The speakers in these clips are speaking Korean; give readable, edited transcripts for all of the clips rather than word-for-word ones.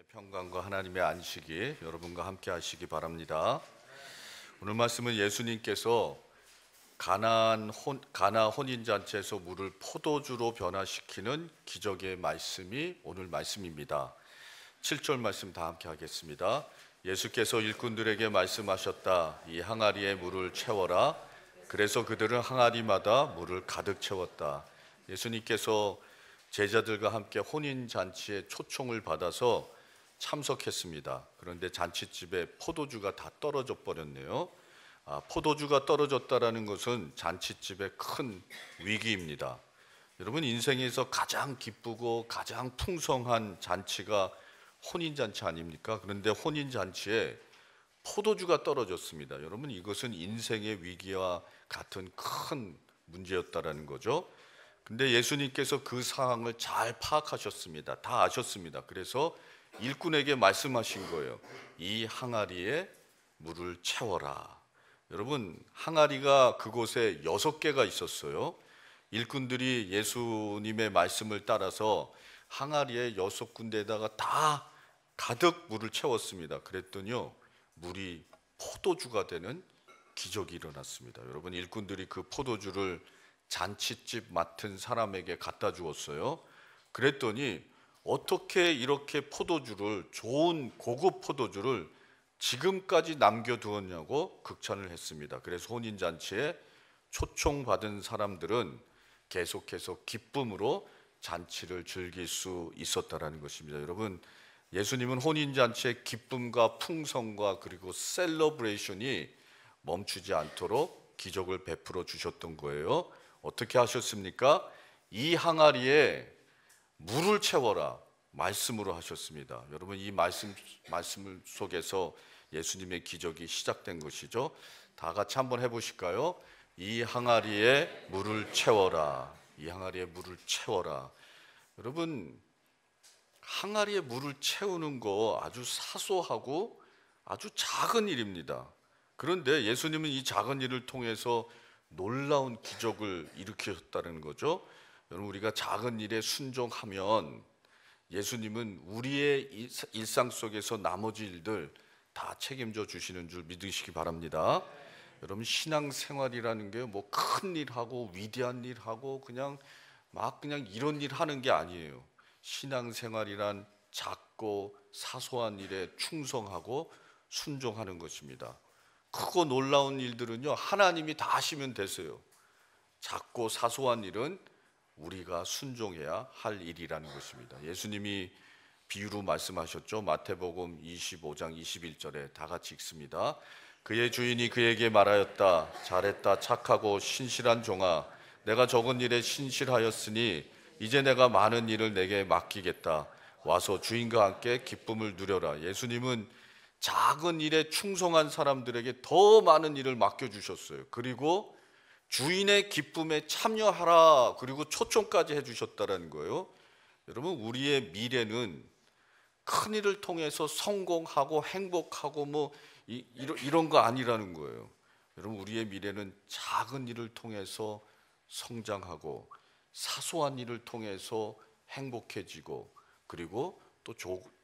평강과 하나님의 안식이 여러분과 함께 하시기 바랍니다. 오늘 말씀은 예수님께서 가나 혼인잔치에서 물을 포도주로 변화시키는 기적의 말씀이 오늘 말씀입니다. 7절 말씀 다 함께 하겠습니다. 예수께서 일꾼들에게 말씀하셨다. 이 항아리에 물을 채워라. 그래서 그들은 항아리마다 물을 가득 채웠다. 예수님께서 제자들과 함께 혼인잔치에 초청을 받아서 참석했습니다. 그런데 잔치집에 포도주가 다 떨어져 버렸네요. 포도주가 떨어졌다는 것은 잔치집의 큰 위기입니다. 여러분, 인생에서 가장 기쁘고 가장 풍성한 잔치가 혼인잔치 아닙니까? 그런데 혼인잔치에 포도주가 떨어졌습니다. 여러분, 이것은 인생의 위기와 같은 큰 문제였다라는 거죠. 근데 예수님께서 그 상황을 잘 파악하셨습니다. 다 아셨습니다. 그래서 일꾼에게 말씀하신 거예요. 이 항아리에 물을 채워라. 여러분, 항아리가 그곳에 6개가 있었어요. 일꾼들이 예수님의 말씀을 따라서 항아리에 6군데에다가 다 가득 물을 채웠습니다. 그랬더니요, 물이 포도주가 되는 기적이 일어났습니다. 여러분, 일꾼들이 그 포도주를 잔치집 맡은 사람에게 갖다 주었어요. 그랬더니 어떻게 이렇게 포도주를, 좋은 고급 포도주를 지금까지 남겨두었냐고 극찬을 했습니다. 그래서 혼인잔치에 초청받은 사람들은 계속해서 기쁨으로 잔치를 즐길 수 있었다라는 것입니다. 여러분, 예수님은 혼인잔치의 기쁨과 풍성과 그리고 셀러브레이션이 멈추지 않도록 기적을 베풀어 주셨던 거예요. 어떻게 하셨습니까? 이 항아리에 물을 채워라. 말씀으로 하셨습니다. 여러분, 이 말씀을 속에서 예수님의 기적이 시작된 것이죠. 다 같이 한번 해보실까요? 이 항아리에 물을 채워라. 이 항아리에 물을 채워라. 여러분, 항아리에 물을 채우는 거 아주 사소하고 아주 작은 일입니다. 그런데 예수님은 이 작은 일을 통해서 놀라운 기적을 일으키셨다는 거죠. 여러분, 우리가 작은 일에 순종하면 예수님은 우리의 일상 속에서 나머지 일들 다 책임져 주시는 줄 믿으시기 바랍니다. 여러분, 신앙생활이라는 게 뭐 큰 일하고 위대한 일하고 그냥 이런 일 하는 게 아니에요. 신앙생활이란 작고 사소한 일에 충성하고 순종하는 것입니다. 크고 놀라운 일들은요, 하나님이 다 하시면 되세요. 작고 사소한 일은 우리가 순종해야 할 일이라는 것입니다. 예수님이 비유로 말씀하셨죠. 마태복음 25장 21절에 다 같이 읽습니다. 그의 주인이 그에게 말하였다. 잘했다 착하고 신실한 종아, 내가 적은 일에 신실하였으니 이제 내가 많은 일을 내게 맡기겠다. 와서 주인과 함께 기쁨을 누려라. 예수님은 작은 일에 충성한 사람들에게 더 많은 일을 맡겨주셨어요. 그리고 주인의 기쁨에 참여하라. 그리고 초청까지 해주셨다는 거예요. 여러분, 우리의 미래는 큰 일을 통해서 성공하고 행복하고 이런 거 아니라는 거예요. 여러분, 우리의 미래는 작은 일을 통해서 성장하고 사소한 일을 통해서 행복해지고 그리고 또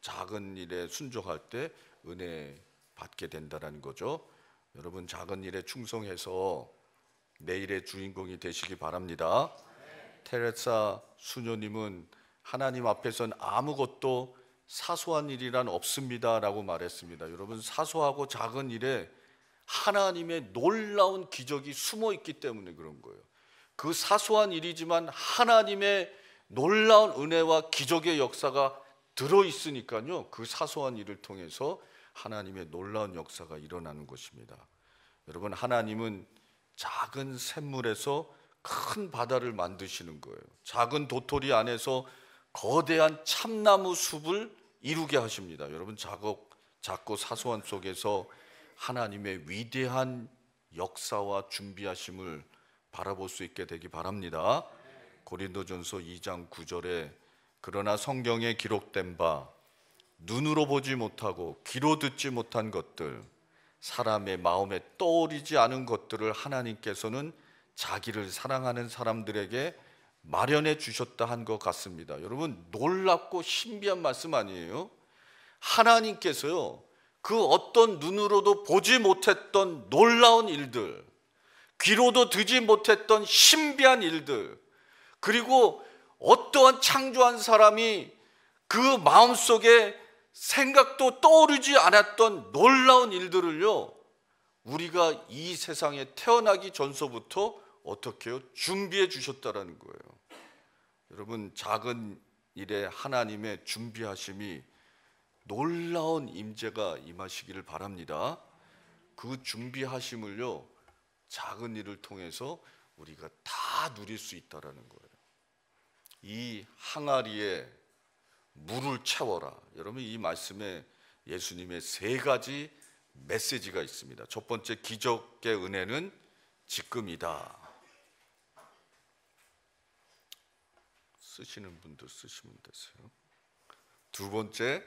작은 일에 순종할 때 은혜 받게 된다는 거죠. 여러분, 작은 일에 충성해서 내일의 주인공이 되시기 바랍니다. 테레사 수녀님은 하나님 앞에선 아무것도 사소한 일이란 없습니다 라고 말했습니다. 여러분, 사소하고 작은 일에 하나님의 놀라운 기적이 숨어 있기 때문에 그런 거예요. 그 사소한 일이지만 하나님의 놀라운 은혜와 기적의 역사가 들어있으니까요, 그 사소한 일을 통해서 하나님의 놀라운 역사가 일어나는 것입니다. 여러분, 하나님은 작은 샘물에서 큰 바다를 만드시는 거예요. 작은 도토리 안에서 거대한 참나무 숲을 이루게 하십니다. 여러분, 작고 사소한 속에서 하나님의 위대한 역사와 준비하심을 바라볼 수 있게 되기 바랍니다. 고린도전서 2장 9절에 그러나 성경에 기록된 바 눈으로 보지 못하고 귀로 듣지 못한 것들, 사람의 마음에 떠오르지 않은 것들을 하나님께서는 자기를 사랑하는 사람들에게 마련해 주셨다 한 것 같습니다. 여러분, 놀랍고 신비한 말씀 아니에요? 하나님께서요, 그 어떤 눈으로도 보지 못했던 놀라운 일들, 귀로도 듣지 못했던 신비한 일들, 그리고 어떠한 창조한 사람이 그 마음속에 생각도 떠오르지 않았던 놀라운 일들을요, 우리가 이 세상에 태어나기 전서부터 어떻게 해요? 준비해 주셨다라는 거예요. 여러분, 작은 일에 하나님의 준비하심이 놀라운 임재가 임하시기를 바랍니다. 그 준비하심을요, 작은 일을 통해서 우리가 다 누릴 수 있다라는 거예요. 이 항아리에 물을 채워라. 여러분, 이 말씀에 예수님의 세 가지 메시지가 있습니다. 첫 번째, 기적의 은혜는 지금이다. 쓰시는 분들 쓰시면 되세요. 두 번째,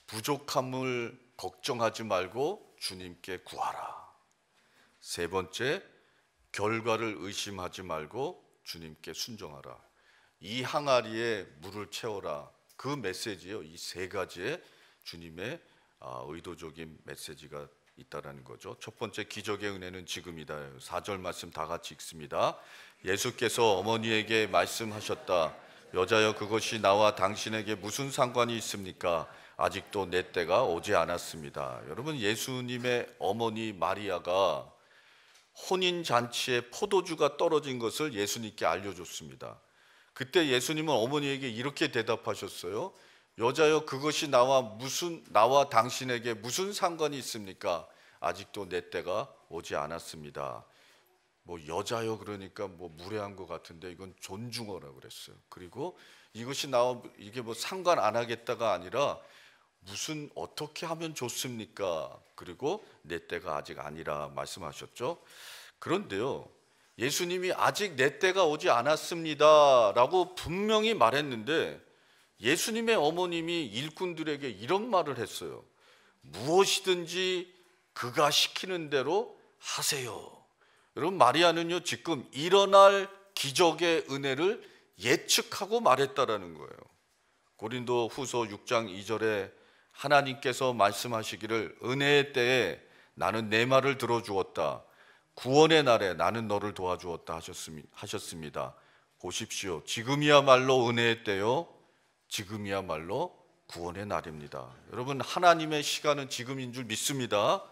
부족함을 걱정하지 말고 주님께 구하라. 세 번째, 결과를 의심하지 말고 주님께 순종하라. 이 항아리에 물을 채워라. 그 메시지예요. 이 세 가지의 주님의 의도적인 메시지가 있다라는 거죠. 첫 번째, 기적의 은혜는 지금이다. 4절 말씀 다 같이 읽습니다. 예수께서 어머니에게 말씀하셨다. 여자여, 그것이 나와 당신에게 무슨 상관이 있습니까? 아직도 내 때가 오지 않았습니다. 여러분, 예수님의 어머니 마리아가 혼인잔치에 포도주가 떨어진 것을 예수님께 알려줬습니다. 그때 예수님은 어머니에게 이렇게 대답하셨어요. 여자여, 그것이 나와 당신에게 무슨 상관이 있습니까? 아직도 내 때가 오지 않았습니다. 뭐 여자여 그러니까 뭐 무례한 것 같은데 이건 존중어라 그랬어요. 그리고 이것이 이게 뭐 상관 안 하겠다가 아니라 무슨 어떻게 하면 좋습니까? 그리고 내 때가 아직 아니라 말씀하셨죠. 그런데요, 예수님이 아직 내 때가 오지 않았습니다 라고 분명히 말했는데 예수님의 어머님이 일꾼들에게 이런 말을 했어요. 무엇이든지 그가 시키는 대로 하세요. 여러분, 마리아는요, 지금 일어날 기적의 은혜를 예측하고 말했다라는 거예요. 고린도 후서 6장 2절에 하나님께서 말씀하시기를 은혜의 때에 나는 내 말을 들어주었다. 구원의 날에 나는 너를 도와주었다 하셨습니다. 보십시오. 지금이야말로 은혜의 때요, 지금이야말로 구원의 날입니다. 여러분, 하나님의 시간은 지금인 줄 믿습니다.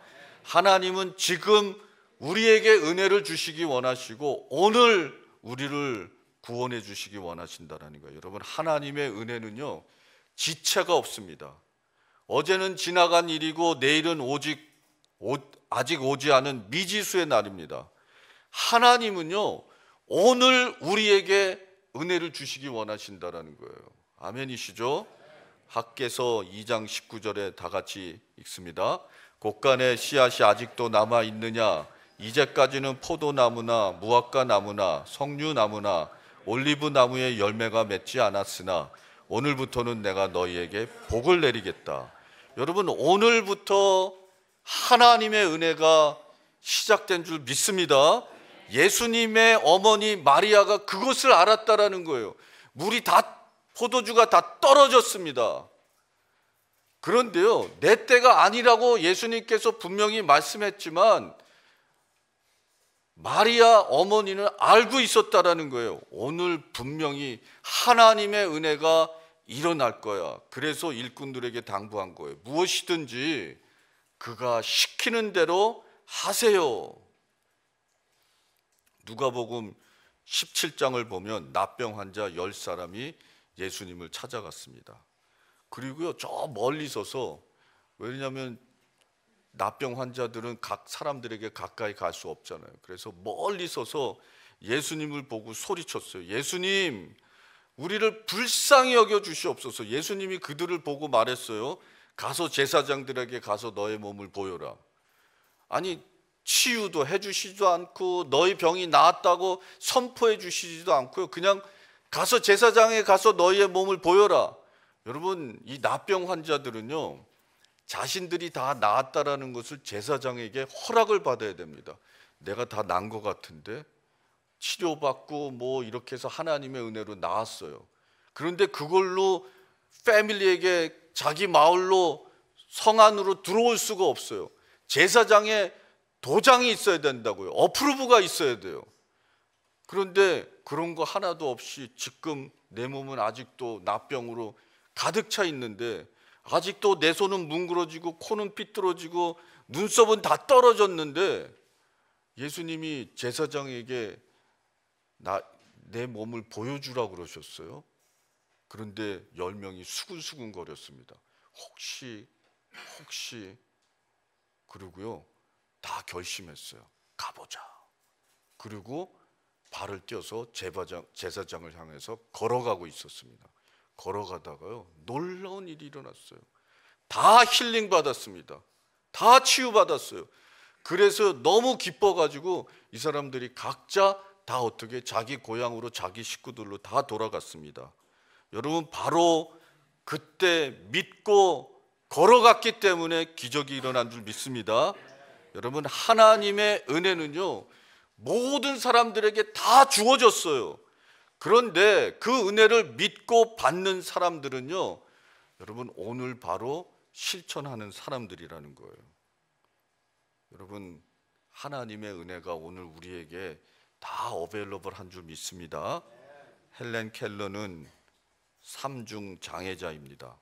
하나님은 지금 우리에게 은혜를 주시기 원하시고 오늘 우리를 구원해 주시기 원하신다는 거예요. 여러분, 하나님의 은혜는요, 지체가 없습니다. 어제는 지나간 일이고 내일은 아직 오지 않은 미지수의 날입니다. 하나님은요, 오늘 우리에게 은혜를 주시기 원하신다는 거예요. 아멘이시죠? 학개서 2장 19절에 다 같이 읽습니다. 곳간에 씨앗이 아직도 남아 있느냐? 이제까지는 포도나무나 무화과 나무나 석류나무나 올리브 나무의 열매가 맺지 않았으나 오늘부터는 내가 너희에게 복을 내리겠다. 여러분, 오늘부터 하나님의 은혜가 시작된 줄 믿습니다. 예수님의 어머니 마리아가 그것을 알았다라는 거예요. 포도주가 다 떨어졌습니다. 그런데요, 내 때가 아니라고 예수님께서 분명히 말씀했지만 마리아 어머니는 알고 있었다라는 거예요. 오늘 분명히 하나님의 은혜가 일어날 거야. 그래서 일꾼들에게 당부한 거예요. 무엇이든지 그가 시키는 대로 하세요. 누가복음 17장을 보면 납병 환자 10사람이 예수님을 찾아갔습니다. 그리고요, 저 멀리 서서, 왜냐하면 납병 환자들은 각 사람들에게 가까이 갈 수 없잖아요. 그래서 멀리 서서 예수님을 보고 소리쳤어요. 예수님, 우리를 불쌍히 여겨 주시옵소서. 예수님이 그들을 보고 말했어요. 가서 제사장들에게 가서 너의 몸을 보여라. 아니, 치유도 해주시지도 않고 너희 병이 나았다고 선포해 주시지도 않고요, 그냥 가서 제사장에 가서 너희의 몸을 보여라. 여러분, 이 납병 환자들은요, 자신들이 다 나았다라는 것을 제사장에게 허락을 받아야 됩니다. 내가 다 난 것 같은데 치료받고 뭐 이렇게 해서 하나님의 은혜로 나았어요. 그런데 그걸로 패밀리에게 자기 마을로 성 안으로 들어올 수가 없어요. 제사장에 도장이 있어야 된다고요. 어프로브가 있어야 돼요. 그런데 그런 거 하나도 없이 지금 내 몸은 아직도 나병으로 가득 차 있는데, 아직도 내 손은 뭉그러지고 코는 삐뚤어지고 눈썹은 다 떨어졌는데, 예수님이 제사장에게 내 몸을 보여주라고 그러셨어요. 그런데 10명이 수근수근 거렸습니다. 혹시 그러고요, 다 결심했어요. 가보자. 그리고 발을 떼어서 제사장을 향해서 걸어가고 있었습니다. 걸어가다가요, 놀라운 일이 일어났어요. 다 힐링 받았습니다. 다 치유 받았어요. 그래서 너무 기뻐가지고 이 사람들이 각자 다 어떻게 자기 고향으로, 자기 식구들로 다 돌아갔습니다. 여러분, 바로 그때 믿고 걸어갔기 때문에 기적이 일어난 줄 믿습니다. 여러분, 하나님의 은혜는요, 모든 사람들에게 다 주어졌어요. 그런데 그 은혜를 믿고 받는 사람들은요, 여러분, 오늘 바로 실천하는 사람들이라는 거예요. 여러분, 하나님의 은혜가 오늘 우리에게 다 어베일러블한 줄 믿습니다. 헬렌 켈러는 삼중 장애자입니다.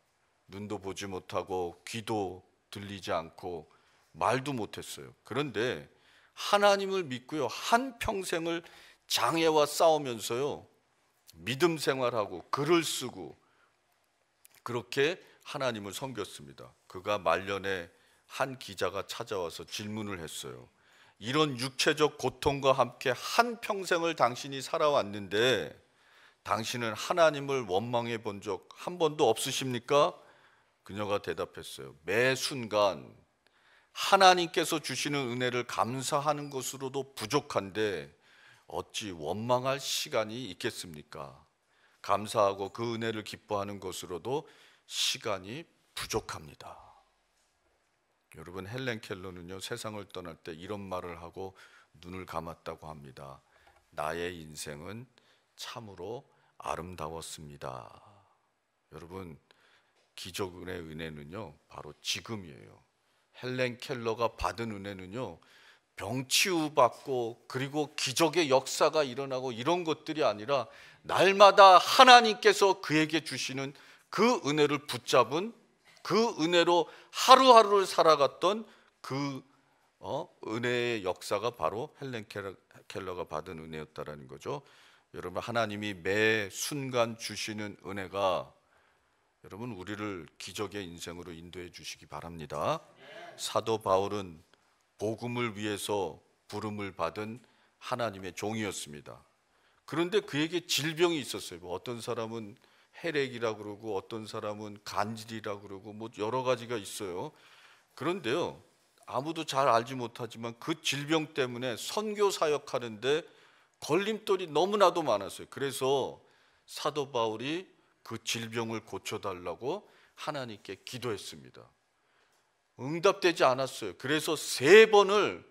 눈도 보지 못하고 귀도 들리지 않고 말도 못했어요. 그런데 하나님을 믿고요, 한 평생을 장애와 싸우면서요, 믿음 생활하고 글을 쓰고 그렇게 하나님을 섬겼습니다. 그가 말년에 한 기자가 찾아와서 질문을 했어요. 이런 육체적 고통과 함께 한 평생을 당신이 살아왔는데 당신은 하나님을 원망해 본 적 한 번도 없으십니까? 그녀가 대답했어요. 매 순간 하나님께서 주시는 은혜를 감사하는 것으로도 부족한데 어찌 원망할 시간이 있겠습니까? 감사하고 그 은혜를 기뻐하는 것으로도 시간이 부족합니다. 여러분, 헬렌 켈러는요, 세상을 떠날 때 이런 말을 하고 눈을 감았다고 합니다. 나의 인생은 참으로 아름다웠습니다. 여러분, 기적의 은혜는요, 바로 지금이에요. 헬렌 켈러가 받은 은혜는요, 병 치유받고 그리고 기적의 역사가 일어나고 이런 것들이 아니라 날마다 하나님께서 그에게 주시는 그 은혜를 붙잡은, 그 은혜로 하루하루를 살아갔던 그 은혜의 역사가 바로 헬렌 켈러가 받은 은혜였다라는 거죠. 여러분, 하나님이 매 순간 주시는 은혜가 여러분 우리를 기적의 인생으로 인도해 주시기 바랍니다. 사도 바울은 복음을 위해서 부름을 받은 하나님의 종이었습니다. 그런데 그에게 질병이 있었어요. 어떤 사람은 혈액이라고 그러고 어떤 사람은 간질이라고 그러고 뭐 여러 가지가 있어요. 그런데요, 아무도 잘 알지 못하지만 그 질병 때문에 선교 사역하는데 걸림돌이 너무나도 많았어요. 그래서 사도 바울이 그 질병을 고쳐달라고 하나님께 기도했습니다. 응답되지 않았어요. 그래서 3번을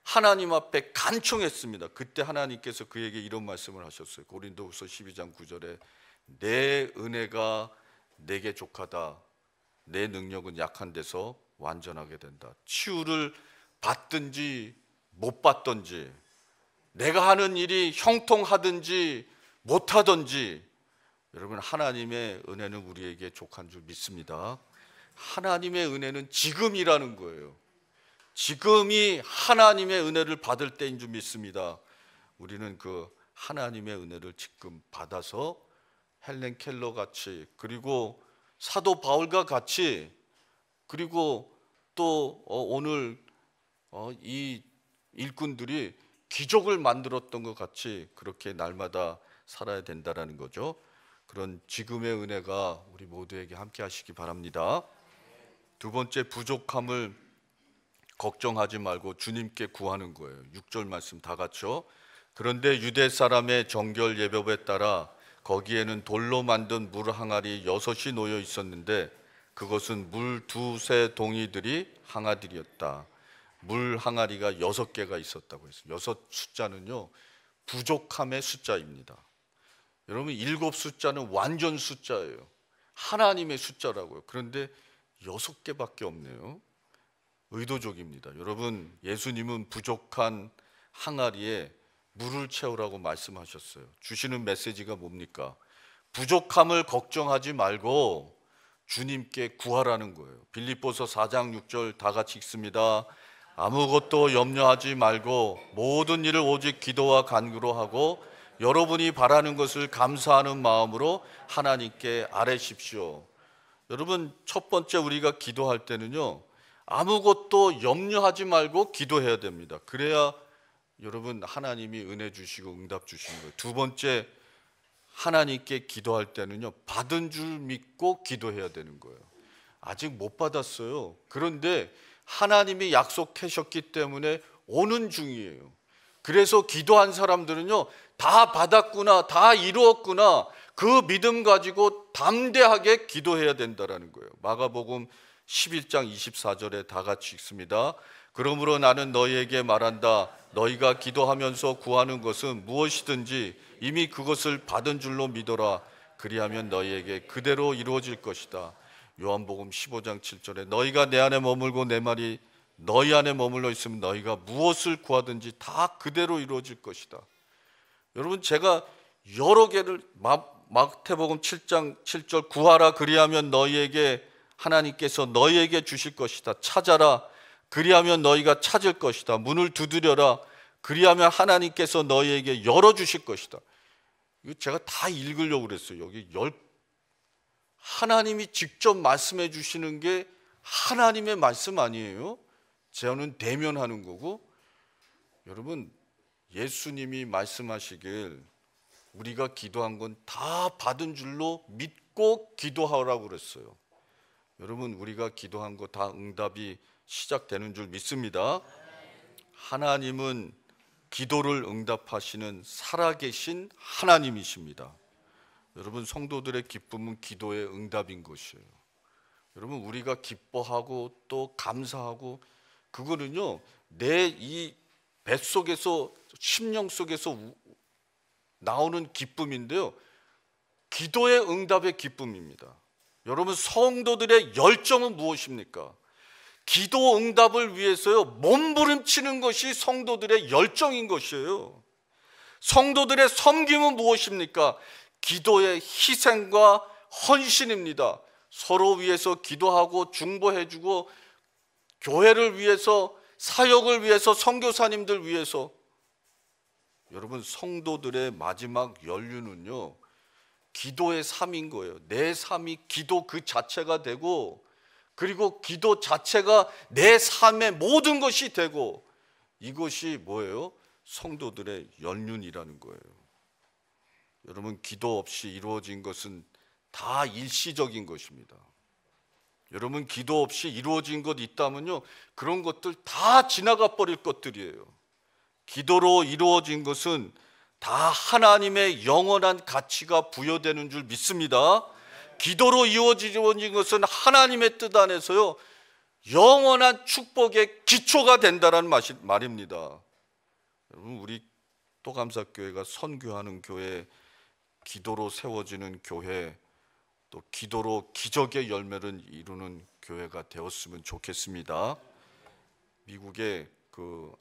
하나님 앞에 간청했습니다. 그때 하나님께서 그에게 이런 말씀을 하셨어요. 고린도후서 12장 9절에 내 은혜가 내게 족하다. 내 능력은 약한 데서 완전하게 된다. 치유를 받든지 못 받든지, 내가 하는 일이 형통하든지 못하든지, 여러분, 하나님의 은혜는 우리에게 족한 줄 믿습니다. 하나님의 은혜는 지금이라는 거예요. 지금이 하나님의 은혜를 받을 때인 줄 믿습니다. 우리는 그 하나님의 은혜를 지금 받아서 헬렌 켈러 같이, 그리고 사도 바울과 같이, 그리고 또 오늘 이 일꾼들이 기적을 만들었던 것 같이 그렇게 날마다 살아야 된다라는 거죠. 그런 지금의 은혜가 우리 모두에게 함께 하시기 바랍니다. 두 번째, 부족함을 걱정하지 말고 주님께 구하는 거예요. 6절 말씀 다 같이요. 그런데 유대 사람의 정결 예법에 따라 거기에는 돌로 만든 물 항아리 6이 놓여 있었는데 그것은 물 2-3 동이들이 항아들이었다. 물 항아리가 6개가 있었다고 했어요. 6 숫자는요, 부족함의 숫자입니다. 여러분, 7 숫자는 완전 숫자예요. 하나님의 숫자라고요. 그런데 6개밖에 없네요. 의도적입니다. 여러분, 예수님은 부족한 항아리에 물을 채우라고 말씀하셨어요. 주시는 메시지가 뭡니까? 부족함을 걱정하지 말고 주님께 구하라는 거예요. 빌립보서 4장 6절 다 같이 읽습니다. 아무것도 염려하지 말고 모든 일을 오직 기도와 간구로 하고 여러분이 바라는 것을 감사하는 마음으로 하나님께 아뢰십시오. 여러분, 첫 번째 우리가 기도할 때는요, 아무것도 염려하지 말고 기도해야 됩니다. 그래야 여러분 하나님이 은혜 주시고 응답 주시는 거예요. 두 번째, 하나님께 기도할 때는요, 받은 줄 믿고 기도해야 되는 거예요. 아직 못 받았어요. 그런데 하나님이 약속하셨기 때문에 오는 중이에요. 그래서 기도한 사람들은요, 다 받았구나, 다 이루었구나, 그 믿음 가지고 담대하게 기도해야 된다라는 거예요. 마가복음 11장 24절에 다 같이 읽습니다. 그러므로 나는 너희에게 말한다. 너희가 기도하면서 구하는 것은 무엇이든지 이미 그것을 받은 줄로 믿어라. 그리하면 너희에게 그대로 이루어질 것이다. 요한복음 15장 7절에 너희가 내 안에 머물고 내 말이 너희 안에 머물러 있으면 너희가 무엇을 구하든지 다 그대로 이루어질 것이다. 여러분, 제가 여러 개를 마태복음 7장 7절 구하라 그리하면 너희에게 하나님께서 너희에게 주실 것이다. 찾아라 그리하면 너희가 찾을 것이다. 문을 두드려라 그리하면 하나님께서 너희에게 열어주실 것이다. 이거 제가 다 읽으려고 그랬어요. 여기 하나님이 직접 말씀해 주시는 게 하나님의 말씀 아니에요? 저는 대면하는 거고. 여러분, 예수님이 말씀하시길 우리가 기도한 건 다 받은 줄로 믿고 기도하라고 그랬어요. 여러분, 우리가 기도한 거 다 응답이 시작되는 줄 믿습니다. 하나님은 기도를 응답하시는 살아계신 하나님이십니다. 여러분, 성도들의 기쁨은 기도의 응답인 것이에요. 여러분, 우리가 기뻐하고 또 감사하고 그거는요, 내 이 뱃속에서 심령 속에서 나오는 기쁨인데요, 기도의 응답의 기쁨입니다. 여러분, 성도들의 열정은 무엇입니까? 기도 응답을 위해서요, 몸부림치는 것이 성도들의 열정인 것이에요. 성도들의 섬김은 무엇입니까? 기도의 희생과 헌신입니다. 서로 위해서 기도하고 중보해주고 교회를 위해서, 사역을 위해서, 선교사님들 위해서. 여러분, 성도들의 마지막 연륜은요, 기도의 삶인 거예요. 내 삶이 기도 그 자체가 되고, 그리고 기도 자체가 내 삶의 모든 것이 되고, 이것이 뭐예요? 성도들의 연륜이라는 거예요. 여러분, 기도 없이 이루어진 것은 다 일시적인 것입니다. 여러분, 기도 없이 이루어진 것 있다면요, 그런 것들 다 지나가 버릴 것들이에요. 기도로 이루어진 것은 다 하나님의 영원한 가치가 부여되는 줄 믿습니다. 기도로 이루어진 것은 하나님의 뜻 안에서요, 영원한 축복의 기초가 된다는 말입니다. 여러분, 우리 또감사교회가 선교하는 교회, 기도로 세워지는 교회, 또 기도로 기적의 열매를 이루는 교회가 되었으면 좋겠습니다. 미국에 그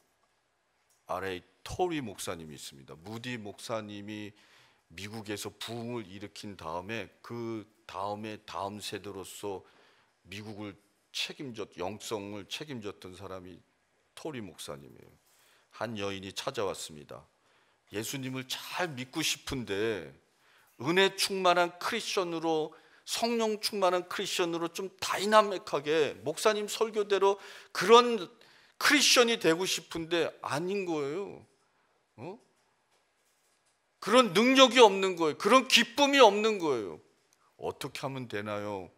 LA 토리 목사님이 있습니다. 무디 목사님이 미국에서 부흥을 일으킨 다음에 그 다음에 다음 세대로서 미국을 영성을 책임졌던 사람이 토리 목사님이에요. 한 여인이 찾아왔습니다. 예수님을 잘 믿고 싶은데 은혜 충만한 크리스천으로, 성령 충만한 크리스천으로 좀 다이나믹하게 목사님 설교대로 그런 크리스천이 되고 싶은데 아닌 거예요. 그런 능력이 없는 거예요. 그런 기쁨이 없는 거예요. 어떻게 하면 되나요?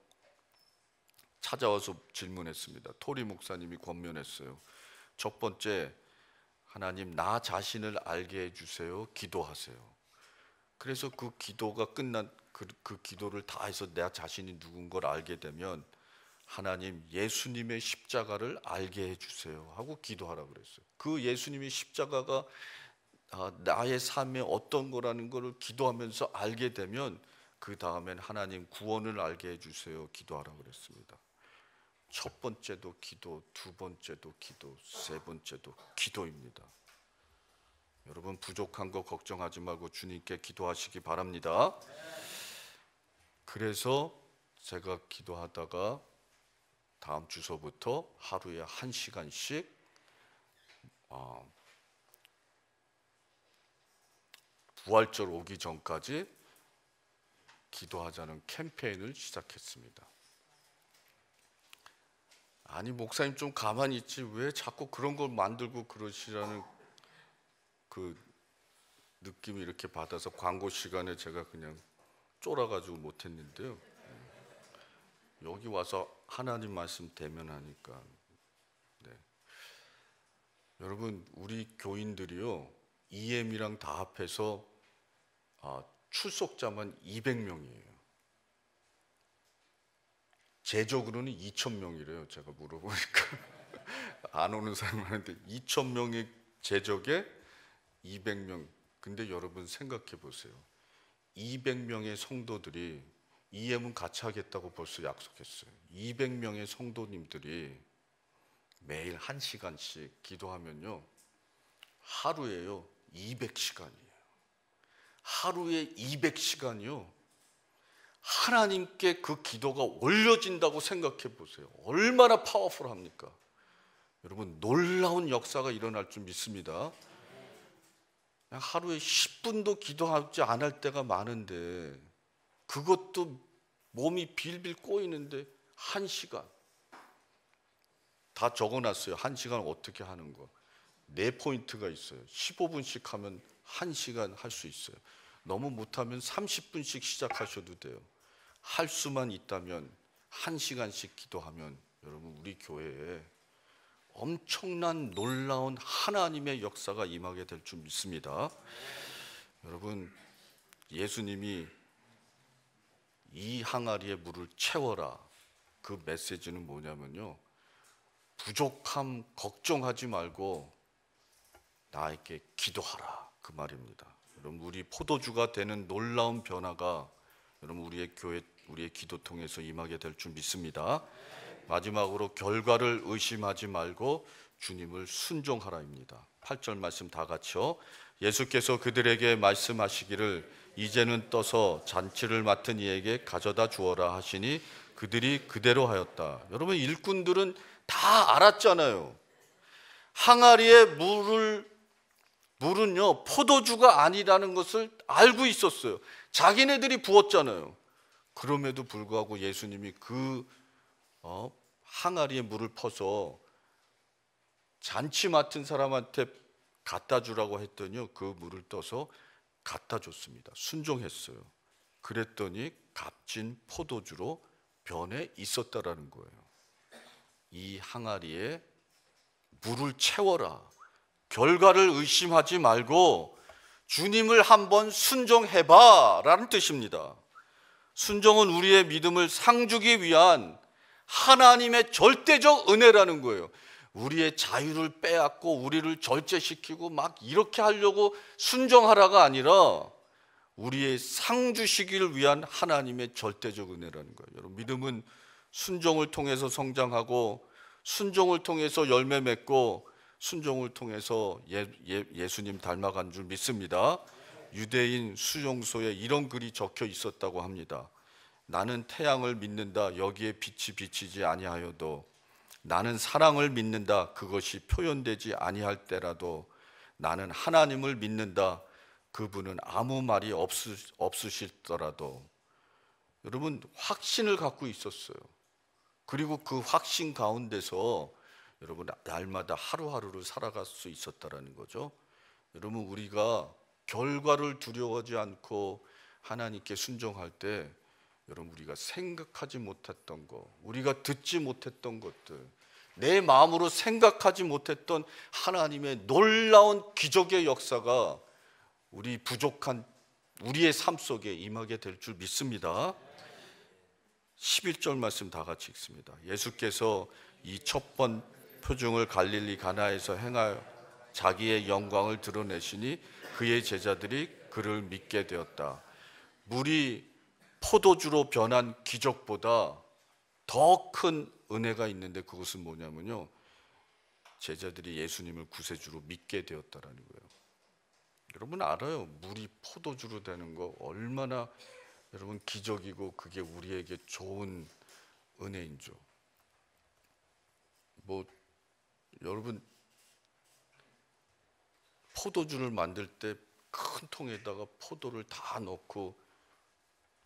찾아와서 질문했습니다. 토리 목사님이 권면했어요. 첫 번째, 하나님 나 자신을 알게 해주세요. 기도하세요. 그래서 그 기도가 끝난 그 기도를 다 해서 내 자신이 누군 걸 알게 되면 하나님 예수님의 십자가를 알게 해주세요 하고 기도하라고 그랬어요. 그 예수님의 십자가가 나의 삶에 어떤 거라는 거를 기도하면서 알게 되면 그 다음엔 하나님 구원을 알게 해주세요 기도하라고 그랬습니다. 첫 번째도 기도, 두 번째도 기도, 세 번째도 기도입니다. 여러분 부족한 거 걱정하지 말고 주님께 기도하시기 바랍니다. 그래서 제가 기도하다가 다음 주서부터 하루에 1시간씩 부활절 오기 전까지 기도하자는 캠페인을 시작했습니다. 아니 목사님 좀 가만히 있지 왜 자꾸 그런 걸 만들고 그러시라는 그 느낌이 이렇게 받아서 광고 시간에 제가 그냥 쫄아가지고 못했는데요. 여기 와서 하나님 말씀 대면하니까 여러분 우리 교인들이요 EM이랑 다 합해서 출석자만 200명이에요. 제적으로는 2,000명이래요. 제가 물어보니까 안 오는 사람 많은데 2,000명의 제적에 200명. 근데 여러분 생각해 보세요. 200명의 성도들이 EM은 같이 하겠다고 벌써 약속했어요. 200명의 성도님들이 매일 1시간씩 기도하면요 하루에요 200시간이에요. 하루에 200시간이요 하나님께 그 기도가 올려진다고 생각해 보세요. 얼마나 파워풀합니까? 여러분 놀라운 역사가 일어날 줄 믿습니다. 하루에 10분도 기도하지 않을 때가 많은데 그것도 몸이 빌빌 꼬이는데 1시간 다 적어놨어요. 1시간 어떻게 하는 거 4포인트가 있어요. 15분씩 하면 1시간 할 수 있어요. 너무 못하면 30분씩 시작하셔도 돼요. 할 수만 있다면 1시간씩 기도하면 여러분 우리 교회에 엄청난 놀라운 하나님의 역사가 임하게 될 줄 믿습니다. 여러분 예수님이 이 항아리에 물을 채워라 그 메시지는 뭐냐면요 부족함 걱정하지 말고 나에게 기도하라 그 말입니다. 여러분 우리 포도주가 되는 놀라운 변화가 여러분 우리의 교회 우리의 기도 통해서 임하게 될 줄 믿습니다. 마지막으로 결과를 의심하지 말고 주님을 순종하라입니다. 8절 말씀 다 같이요. 예수께서 그들에게 말씀하시기를 이제는 떠서 잔치를 맡은 이에게 가져다 주어라 하시니 그들이 그대로 하였다. 여러분 일꾼들은 다 알았잖아요. 항아리에 물은요 포도주가 아니라는 것을 알고 있었어요. 자기네들이 부었잖아요. 그럼에도 불구하고 예수님이 그 항아리에 물을 퍼서 잔치 맡은 사람한테 갖다 주라고 했더니요 그 물을 떠서 갖다 줬습니다. 순종했어요. 그랬더니 값진 포도주로 변해 있었다라는 거예요. 이 항아리에 물을 채워라. 결과를 의심하지 말고 주님을 한번 순종해봐 라는 뜻입니다. 순종은 우리의 믿음을 상주기 위한 하나님의 절대적 은혜라는 거예요. 우리의 자유를 빼앗고 우리를 절제시키고 막 이렇게 하려고 순종하라가 아니라 우리의 상주시기를 위한 하나님의 절대적 은혜라는 거예요. 여러분 믿음은 순종을 통해서 성장하고 순종을 통해서 열매 맺고 순종을 통해서 예수님 닮아간 줄 믿습니다. 유대인 수용소에 이런 글이 적혀 있었다고 합니다. 나는 태양을 믿는다. 여기에 빛이 비치지 아니하여도 나는 사랑을 믿는다. 그것이 표현되지 아니할 때라도 나는 하나님을 믿는다. 그분은 아무 말이 없으시더라도. 여러분 확신을 갖고 있었어요. 그리고 그 확신 가운데서 여러분 날마다 하루하루를 살아갈 수 있었다라는 거죠. 여러분 우리가 결과를 두려워하지 않고 하나님께 순종할 때 여러분 우리가 생각하지 못했던 거, 우리가 듣지 못했던 것들, 내 마음으로 생각하지 못했던 하나님의 놀라운 기적의 역사가 우리 부족한 우리의 삶 속에 임하게 될 줄 믿습니다. 11절 말씀 다 같이 읽습니다. 예수께서 이 첫 번 표징을 갈릴리 가나에서 행하여 자기의 영광을 드러내시니 그의 제자들이 그를 믿게 되었다. 물이 포도주로 변한 기적보다 더 큰 은혜가 있는데 그것은 뭐냐면요, 제자들이 예수님을 구세주로 믿게 되었다라는 거예요. 여러분 알아요, 물이 포도주로 되는 거 얼마나 여러분 기적이고 그게 우리에게 좋은 은혜인 줄. 뭐 여러분 포도주를 만들 때 큰 통에다가 포도를 다 넣고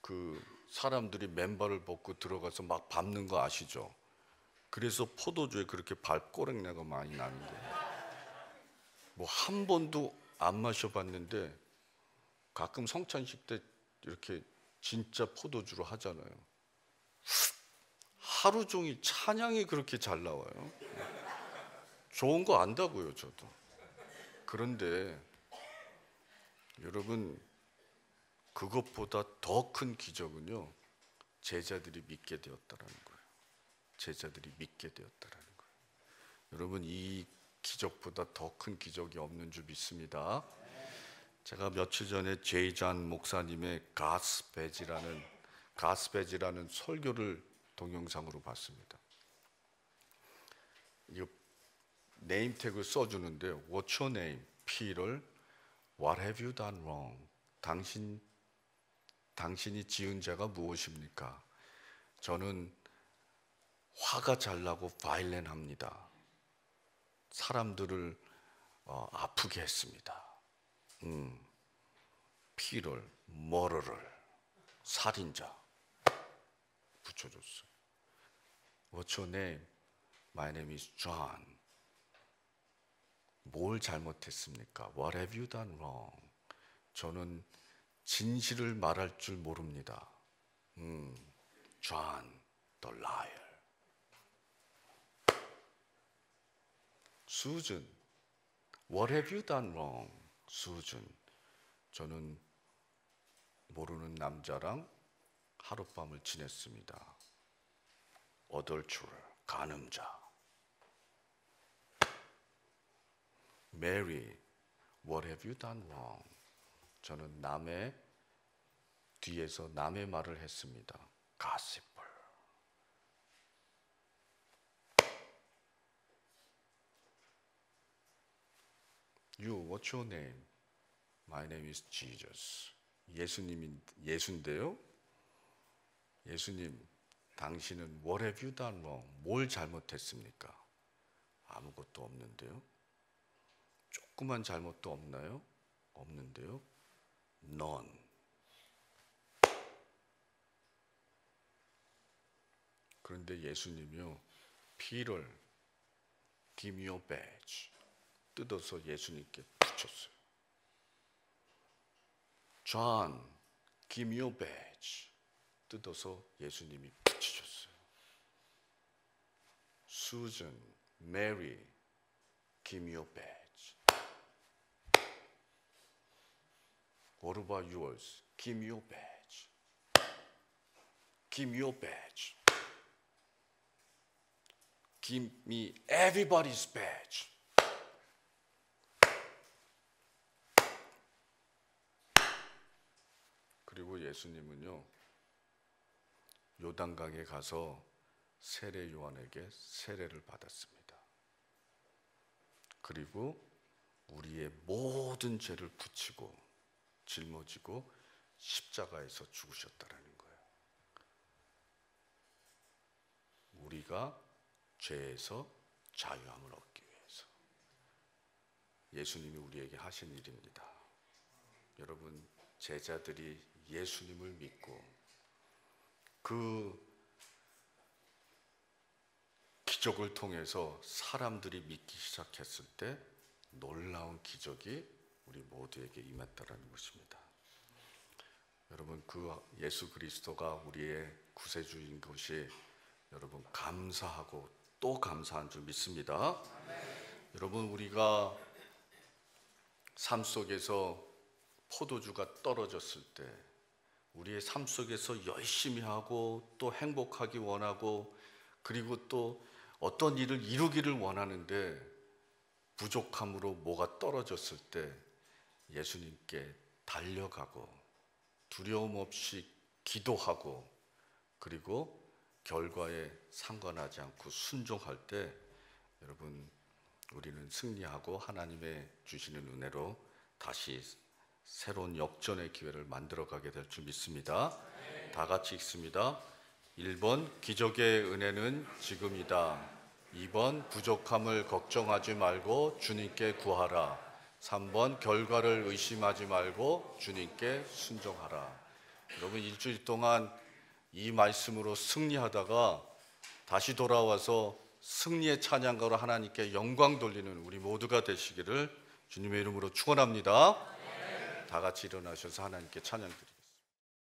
그 사람들이 맨발을 벗고 들어가서 막 밟는 거 아시죠? 그래서 포도주에 그렇게 발꼬랭내가 많이 나는데, 뭐 한 번도 안 마셔봤는데 가끔 성찬식 때 이렇게 진짜 포도주로 하잖아요. 하루 종일 찬양이 그렇게 잘 나와요. 좋은 거 안다고요, 저도. 그런데 여러분, 그것보다 더 큰 기적은요, 제자들이 믿게 되었다라는 거예요. 제자들이 믿게 되었다라는 거예요. 여러분, 이 기적보다 더 큰 기적이 없는 줄 믿습니다. 제가 며칠 전에 제이잔 목사님의 가스배지라는 설교를 동영상으로 봤습니다. 이거 네임택을 써주는데, What's your name? Peter. What have you done wrong? 당신이 지은 죄가 무엇입니까? 저는 화가 잘 나고 바이올렌합니다. 사람들을 아프게 했습니다. 피를, 머러를, 살인자 붙여줬어요. What's your name? My name is John. 뭘 잘못했습니까? What have you done wrong? 저는 진실을 말할 줄 모릅니다. John, the liar. Susan, what have you done wrong? Susan, 저는 모르는 남자랑 하룻밤을 지냈습니다. Adulterer, 간음자. Mary, what have you done wrong? 저는 남의 뒤에서 남의 말을 했습니다. Gossiper. You, what's your name? My name is Jesus. 예수인데요. 예수님, 당신은 what have you done wrong? 뭘 잘못했습니까? 아무것도 없는데요. 조그만 잘못도 없나요? 없는데요. None. 그런데 예수님이요, Peter, give me your badge. 뜯어서 예수님께 붙였어요. John, give me your badge. 뜯어서 예수님이 붙이셨어요. Susan, Mary, give me your badge. What about yours? Give me your badge. Give me your badge. Give me everybody's badge. 그리고 예수님은요, 요단강에 가서 세례 요한에게 세례를 받았습니다. 그리고 우리의 모든 죄를 붙이고 짊어지고 십자가에서 죽으셨다라는 거예요. 우리가 죄에서 자유함을 얻기 위해서 예수님이 우리에게 하신 일입니다. 여러분, 제자들이 예수님을 믿고 그 기적을 통해서 사람들이 믿기 시작했을 때 놀라운 기적이 우리 모두에게 임했다라는 것입니다. 여러분, 그 예수 그리스도가 우리의 구세주인 것이 여러분 감사하고 또 감사한 줄 믿습니다. 여러분, 우리가 삶 속에서 포도주가 떨어졌을 때 우리의 삶 속에서 열심히 하고 또 행복하기 원하고 그리고 또 어떤 일을 이루기를 원하는데 부족함으로 뭐가 떨어졌을 때 예수님께 달려가고 두려움 없이 기도하고 그리고 결과에 상관하지 않고 순종할 때 여러분 우리는 승리하고 하나님의 주시는 은혜로 다시 새로운 역전의 기회를 만들어가게 될 줄 믿습니다. 다 같이 읽습니다. 1번 기적의 은혜는 지금이다. 2번 부족함을 걱정하지 말고 주님께 구하라. 3번 결과를 의심하지 말고 주님께 순종하라. 여러분 일주일 동안 이 말씀으로 승리하다가 다시 돌아와서 승리의 찬양가로 하나님께 영광 돌리는 우리 모두가 되시기를 주님의 이름으로 축원합니다. 다 같이 일어나셔서 하나님께 찬양 드립니다.